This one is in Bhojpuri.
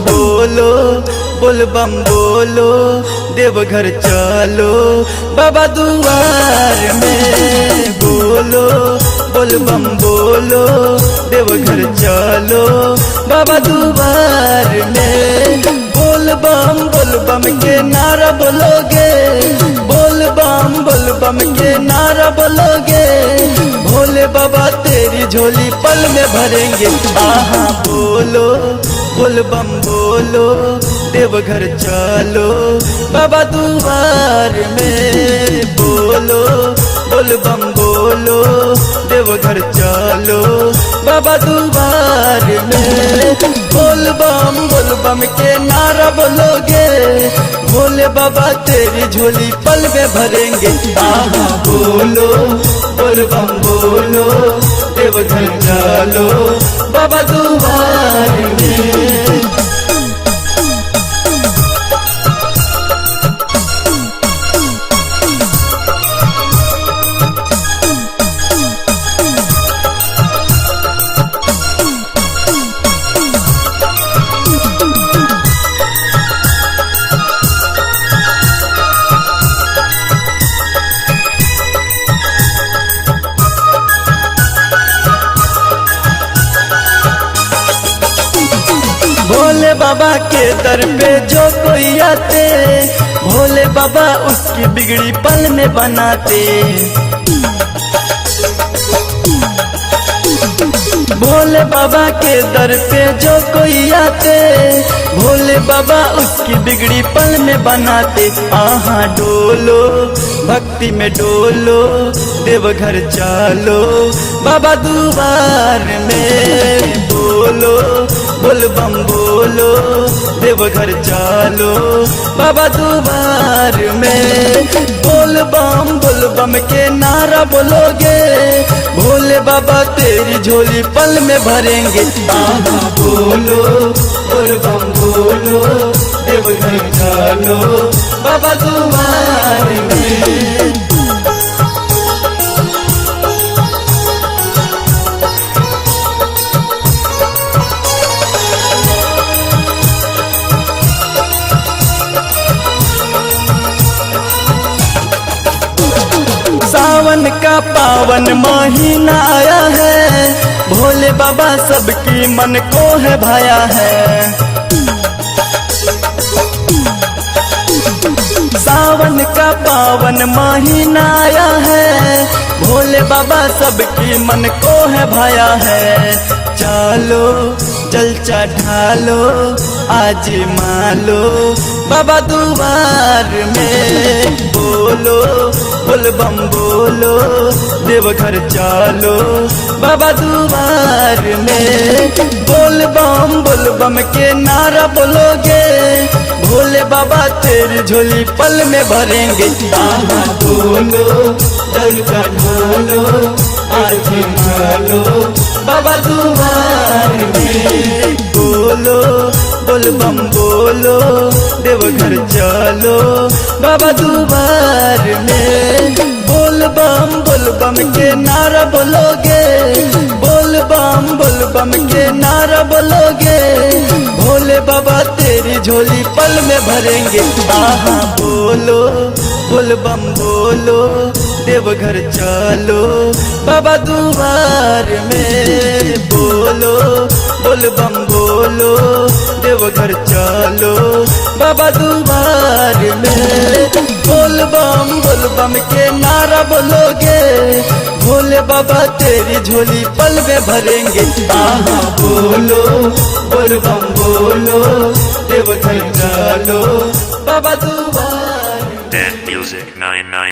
बोलो बोल बम बोलो देवघर चलो बाबा दुआर में। बोलो बोल बम बोलो देवघर चलो बाबा दुआर में। बोल बम के नारा बोलोगे, बोल बम के नारा बोलोगे, भोले बाबा तेरी झोली पल में भरेंगे। आहा बोलो बोल बम बोलो देवघर चलो बाबा दुआर में। बोलो बोल बम बोलो देवघर चलो बाबा दुआर में। बोल बम के नारा बोलोगे, भोले बाबा तेरी झोली पल में भरेंगे। आहा बोलो बोल बम बोलो देवघर चलो बाबा दुआर में। भोले बाबा के दर पे जो कोई आते, भोले बाबा उसकी बिगड़ी पल में बनाते। भोले बाबा के दर पे जो कोई आते, भोले बाबा उसकी बिगड़ी पल में बनाते। आहा डोलो भक्ति में डोलो देवघर चलो बाबा दुआर में। बोलो बोल बम बोलो देवघर चलो बाबा दुआर में। बोल बम के नारा बोलोगे, भोले बाबा तेरी झोली पल में भरेंगे। आहा बोलो बोल बम बोलो देवघर चलो बाबा दुआर में। सावन का पावन महीना आया है, भोले बाबा सबकी मन को है भाया है। सावन का पावन महीना आया है, भोले बाबा सबकी मन को है भाया है। चलो जल चढ़ालो आज मालो बाबा दुआर में। बोलो बोल बम बोलो देवघर चलो बाबा दुआर में। बोल बम के नारा बोलोगे, भोले बाबा तेरी झोली पल में भरेंगे। आहा बोलो जल चढ़ालो आज मालो बाबा दुआर में। बोलो बोल बम बोलो देवघर चलो बाबा दुआर में। बोल बम के नारा बोलोगे, बोल बम के नारा बोलोगे, भोले बाबा तेरी झोली पल में भरेंगे। आहा बोलो बोल बम बोलो देवघर चलो बाबा दुआर में। बोलो बोल बम बोलो देवघर चलो बाबा दुआर में। बोल बम के नारा बोलोगे, भोले बाबा तेरी झोली पल में भरेंगे। आहा बोलो बोल बम बोलो देवघर चलो बाबा दुआर। Music 99